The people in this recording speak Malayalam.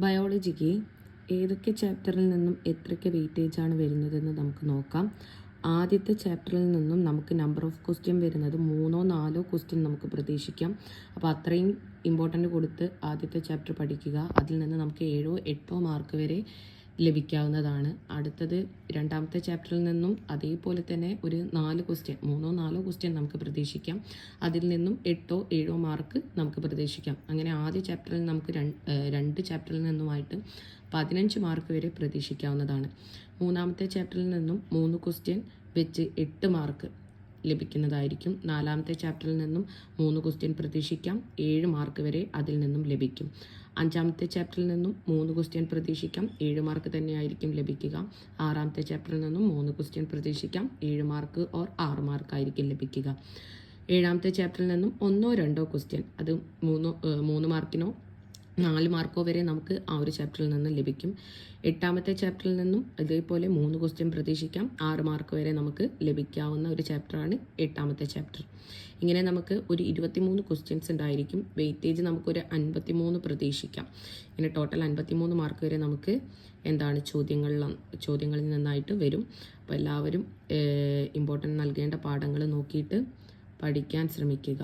ബയോളജിക്ക് ഏതൊക്കെ ചാപ്റ്ററിൽ നിന്നും എത്രയ്ക്ക് വെയിറ്റേജ് ആണ് വരുന്നതെന്ന് നമുക്ക് നോക്കാം. ആദ്യത്തെ ചാപ്റ്ററിൽ നിന്നും നമുക്ക് നമ്പർ ഓഫ് ക്വസ്റ്റ്യൻ വരുന്നത് 3-4 ക്വസ്റ്റ്യൻ നമുക്ക് പ്രതീക്ഷിക്കാം. അപ്പോൾ അത്രയും ഇമ്പോർട്ടൻ്റ് കൊടുത്ത് ആദ്യത്തെ ചാപ്റ്റർ പഠിക്കുക. അതിൽ നിന്ന് നമുക്ക് 7-8 മാർക്ക് വരെ ലഭിക്കാവുന്നതാണ്. അടുത്തത് രണ്ടാമത്തെ ചാപ്റ്ററിൽ നിന്നും അതേപോലെ തന്നെ ഒരു 3-4 ക്വസ്റ്റ്യൻ നമുക്ക് പ്രതീക്ഷിക്കാം. അതിൽ നിന്നും 8-7 മാർക്ക് നമുക്ക് പ്രതീക്ഷിക്കാം. അങ്ങനെ ആദ്യ ചാപ്റ്ററിൽ നമുക്ക് രണ്ട് ചാപ്റ്ററിൽ നിന്നുമായിട്ട് 15 മാർക്ക് വരെ പ്രതീക്ഷിക്കാവുന്നതാണ്. മൂന്നാമത്തെ ചാപ്റ്ററിൽ നിന്നും 3 ക്വസ്റ്റ്യൻ വെച്ച് 8 മാർക്ക് ലഭിക്കുന്നതായിരിക്കും. നാലാമത്തെ ചാപ്റ്ററിൽ നിന്നും 3 ക്വസ്റ്റ്യൻ പ്രതീക്ഷിക്കാം, 7 മാർക്ക് വരെ അതിൽ നിന്നും ലഭിക്കും. അഞ്ചാമത്തെ ചാപ്റ്ററിൽ നിന്നും 3 ക്വസ്റ്റ്യൻ പ്രതീക്ഷിക്കാം, 7 മാർക്ക് തന്നെയായിരിക്കും ലഭിക്കുക. ആറാമത്തെ ചാപ്റ്ററിൽ നിന്നും 3 ക്വസ്റ്റ്യൻ പ്രതീക്ഷിക്കാം, 7 മാർക്ക് ഓർ 6 മാർക്കായിരിക്കും ലഭിക്കുക. ഏഴാമത്തെ ചാപ്റ്ററിൽ നിന്നും 1-2 ക്വസ്റ്റ്യൻ, അത് 3 മാർക്കിനോ 4 മാർക്കോ വരെ നമുക്ക് ആ ഒരു ചാപ്റ്ററിൽ നിന്ന് ലഭിക്കും. എട്ടാമത്തെ ചാപ്റ്ററിൽ നിന്നും ഇതേപോലെ 3 ക്വസ്റ്റ്യൻ പ്രതീക്ഷിക്കാം, 6 മാർക്ക് വരെ നമുക്ക് ലഭിക്കാവുന്ന ഒരു ചാപ്റ്ററാണ് എട്ടാമത്തെ ചാപ്റ്റർ. ഇങ്ങനെ നമുക്ക് ഒരു 23 ക്വസ്റ്റ്യൻസ് ഉണ്ടായിരിക്കും. വെയിറ്റേജ് നമുക്കൊരു 53 പ്രതീക്ഷിക്കാം. ഇങ്ങനെ ടോട്ടൽ 53 മാർക്ക് വരെ നമുക്ക് ചോദ്യങ്ങളിൽ നിന്നായിട്ട് വരും. അപ്പോൾ എല്ലാവരും ഇമ്പോർട്ടൻ്റ് നൽകേണ്ട പാഠങ്ങൾ നോക്കിയിട്ട് പഠിക്കാൻ ശ്രമിക്കുക.